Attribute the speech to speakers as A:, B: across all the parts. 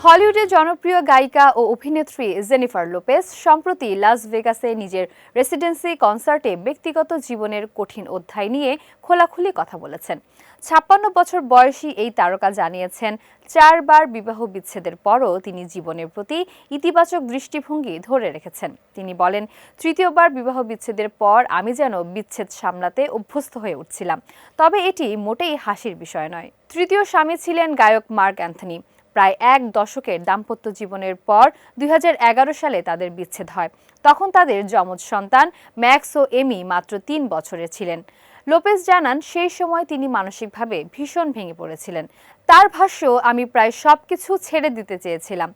A: হলিউডের জনপ্রিয় গায়িকা ও অভিনেত্রী জেনিফার লোপেজ সম্প্রতি লাস ভেগাসে নিজের রেসিডেন্সি কনসার্টে ব্যক্তিগত জীবনের কঠিন অধ্যায় নিয়ে খোলাখুলি কথা বলেছেন। ৫৬ বছর বয়সী এই তারকা জানিয়েছেন, ৪ বার বিবাহ বিচ্ছেদের পরও তিনি জীবনের প্রতি ইতিবাচক দৃষ্টিভঙ্গি ধরে রেখেছেন। তিনি বলেন, তৃতীয়বার বিবাহ বিচ্ছেদের পর আমি যেন বিচ্ছেদ সামলাতে অভ্যস্ত হয়ে উঠছিলাম, তবে এটি মোটেই হাসির বিষয় নয়। তৃতীয় স্বামী ছিলেন গায়ক মার্ক অ্যান্থনি। প্রায় ১ দশকের দাম্পত্য জীবনের পর ২০১১ সালে তাদের বিচ্ছেদ হয়। তখন তাদের যমজ সন্তান ম্যাক্স ও এমি মাত্র ৩ বছরের ছিলেন। লোপেজ জানান, সেই সময় তিনি মানসিকভাবে ভীষণ ভেঙে পড়েছিলেন। তার ভাষ্য, আমি প্রায় সবকিছু ছেড়ে দিতে চেয়েছিলাম।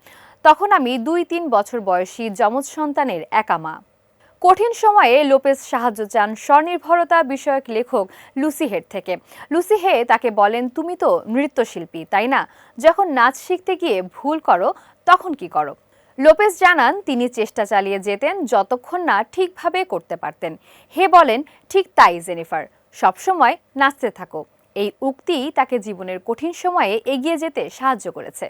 A: তখন আমি ২-৩ বছর বয়সী যমজ সন্তানের একা মা। কঠিন সময়ে লোপেজ সাহায্য চান স্বনির্ভরতা বিষয়ক লেখক লুসি হেড থেকে। লুসি হে তাকে বলেন, তুমি তো নৃত্যশিল্পী, তাই না? যখন নাচ শিখতে গিয়ে ভুল করো, তখন কি করো? লোপেজ জানান, তিনি চেষ্টা চালিয়ে যেতেন যতক্ষণ না ঠিকভাবে করতে পারতেন। হে বলেন, ঠিক তাই জেনিফার, সবসময় নাচতে থাকো। এই উক্তি তাকে জীবনের কঠিন সময়ে এগিয়ে যেতে সাহায্য করেছে।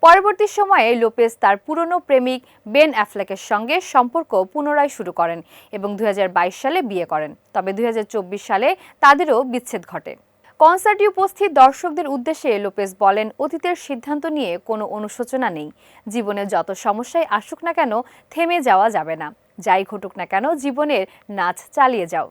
A: পরবর্তী সময়ে লোপেজ তার পুরনো প্রেমিক বেন অ্যাফ্লেকের সঙ্গে সম্পর্ক পুনরায় শুরু করেন এবং ২০২২ সালে বিয়ে করেন। তবে ২০২৪ সালে তাদেরও বিচ্ছেদ ঘটে। কনসার্টে উপস্থিত দর্শকদের উদ্দেশ্যে লোপেজ বলেন, অতীতের সিদ্ধান্ত নিয়ে কোনো অনুশোচনা নেই। জীবনে যত সমস্যায় আসুক না কেন, থেমে যাওয়া যাবে না। যাই ঘটুক না কেন, জীবনের নাচ চালিয়ে যাও।